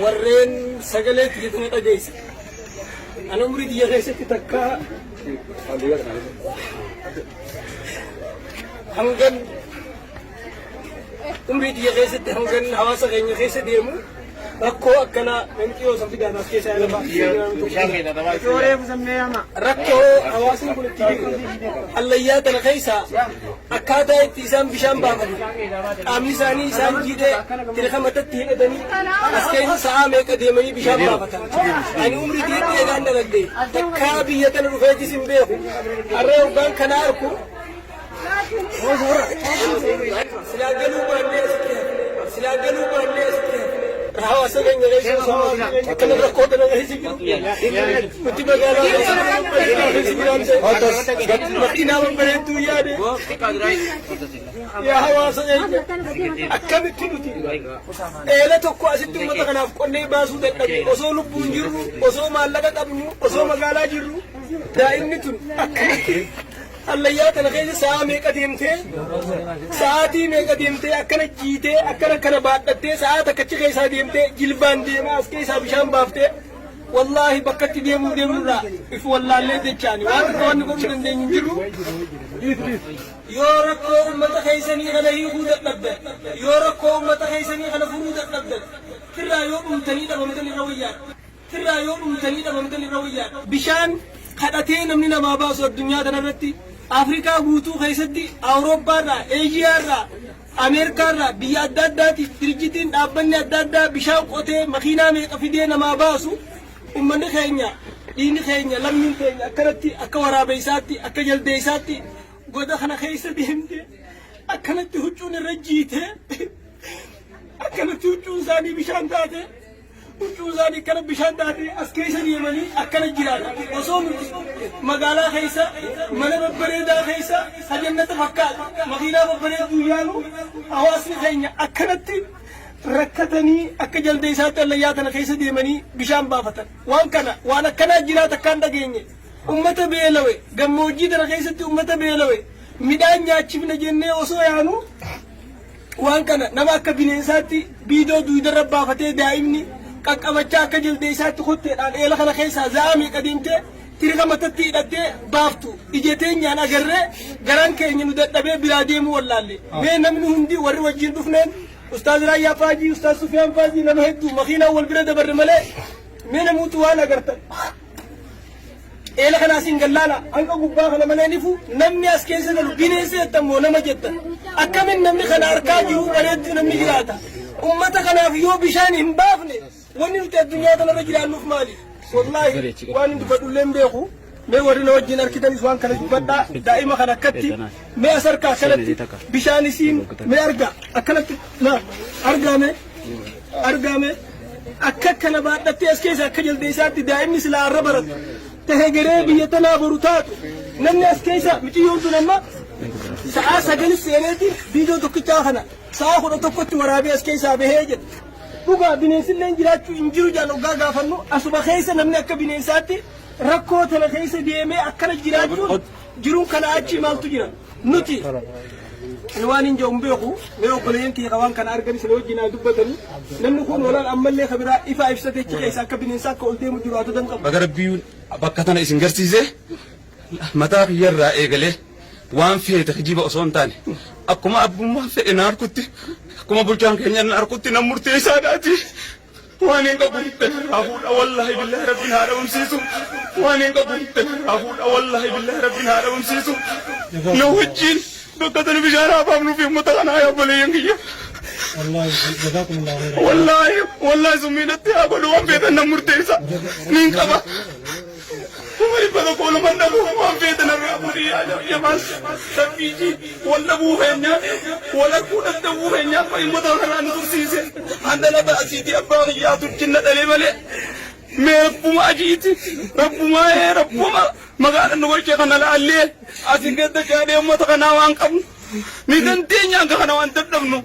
warreen sagalee tiyyatina dhageessa. Ana umurii tiyya keessatti takka hangan umurii tiyya keessatti hangan hawaasa keenya keessa deemu rakkoo akkana namtiyoo sabti gaanaas keessa yaadama. Rakkoo hawaasni kun itti jiru allayyaa tana keessa akkaataa itti isaan bishaan baafatan qaamni isaanii isaan jiidhee tirka matatti hidhatanii as keessa sa'aa meeqa deemanii bishaan baafatan. Ani umrii tiyya eegaan dalagde takkaa biyya tana dhufeetis hin beeku harree hoggaan kana arku silaa galuu baannee hawaasa keenya keessa akkana rakkoo tana keessa jiru nuti magaalaa makiinaa babbareedduu yaade yaa hawaasa keenya akkamitti nuti eela tokko asitti uummata kanaaf qonnee baasuu dadhabne osoo lubbuun jirru osoo maallaqa qabnu osoo magaalaa jirru daa'imni tun akkamitti allayyaa tana keessa sa'aa meeqa deemtee sa'aatii meeqa deemtee akkana jiitee akkana kana baadhattee sa'aa takkachi keessaa deemtee jilbaan deemaa as keessaa bishaan baaftee wallaahi bakkatti deemurraa if wallaallee jechaani waan akka wanni godhuu dandeenyu jiru yoo rakkoo uummata keessanii kana hiikuu dadhabdan yoo rakkoo uummata keessanii kana furuu dadhabdan firraa yoo dhumtanii dhabamtan irra wayyaa bishaan kadhatee namni namaa baasu addunyaa kanarratti Afrikaa guutuu keessatti Awurooppaarraa Eeshiyaarraa Ameerikaarraa biyya adda addaatiif dirjitiin dhaabbanni adda addaa bishaan qotee makiinaa meeqa fidee namaa baasu uummanni keenya dhiigni keenya lammiin keenya akkanatti akka waraabeessaatti akka jaldeessaatti goda kana keessa deemte akkanatti huccuun irra jiite akkanatti huccuun isaanii bishaan taate huccuun isaanii akkana bishaan taate as keessa deemanii akkana jiraata osoo nuti magaalaa keessa mana babbareedaa keessa hajannata fakkaata makiinaa babbareedduu yaalu hawaasni keenya akkanatti rakkatanii akka jaldeessaatti allayyaa tana keessa deemanii bishaan baafatan waan akkanaa jiraata akkaan dhageenye ummata beelawe gammoojjii tana keessatti ummata beelawe midhaan nyaachifna jennee osoo yaanu waan kana nama akka bineensaatti biidoo duudarra baafatee daa'imni qaqqabachaa akka jaldeessaatti kotteedhaan eela kana keessaa za'aa meeqa deemtee tirika matatti hidhattee baaftu ijateenyaan agarree garaan keenya nu dadhabee biraa deemuu wallaalle mee namni hundi warri wajjin dhufneen ustaaz Raayyaa Faajii ustaaz Sufiyaan Faajii nama hedduu makiinaa wal bira dabarre malee mee namuutu waan agartan eela kanaasin gallaala hanqa gubbaa kana malee nifu namni as keessa galu bineensa jettammoo nama jettan akkamin namni kana harkaa jiru bareetti namni jiraata ummata kanaaf yoo bishaan hin baafne wanni nuti addunyaa kanarra jiraannuuf maali wallaahi waan hin dubbadhullee hin beeku mee warri na wajjin harkitanis waan kana dubbadhaa daa'ima kana akkatti mee as harkaa akkanatti bishaan isiin mee argaa akkanatti argaame akka kana baadhattee as keessa akka jaldeessaatti daa'imni silaa arra baratu tahee garee biyya tanaa boru taatu namni as keessa miciyyoon tun amma sa'aa sagalis seeneeti biidoo tokkichaa kana sa'aa 11tti waraabee as keessaa bahee jedha dhugaa bineensilleen jiraachuu hin jiru jaan hoggaa gaafannu asuma keessa namni akka bineensaatti rakkoo tana keessa deemee akkana jiraachuun jiruun kana achi maaltu jira nuti waan hin jedhu beeku mee obboleeyyan kiyya waan kana argan isin wajjin haa dubbatanii namni kun walaan ammallee kabiraa ifaa ibsatee keessa akka bineensaa akka ol deemu jiru haa danqabu. Baga Rabbiin bakka tana isin garsiise mataa kiyyarraa eegalee waan feete hijiba osoo hin taane akkuma abbummaa fedhe na harkutti akkuma bulchaan keenya na harkutti na murteessaadhaati. waan hin qabu hafuudha wallahi billahi rabbiin haa dhabamsiisu waan hin qabu hafuudha wallahi billahi rabbiin haa dhabamsiisu na wajjin bakka tana bishaan haafaafnuuf uummata kanaa yaa obboleeyyan kiyya. Wallahi summiidhatti haa godhu waan feetan na murteessa niin qaba. Umari pada kola manda waan feetan irraa fuudhii yaman sabbiiji walla buufeenya wala kuudhatta buufeenya akka uummata kanaa nu tursiise handala baasiiti abbaa kiyyaa turchinna dhalee malee mee rabbuma ajiiti rabbuma magaalaa nu golchee kana laallee asin gadda jaadee uummata kanaa waan qabnu ni dandeenya akka kana waan dadhabnu.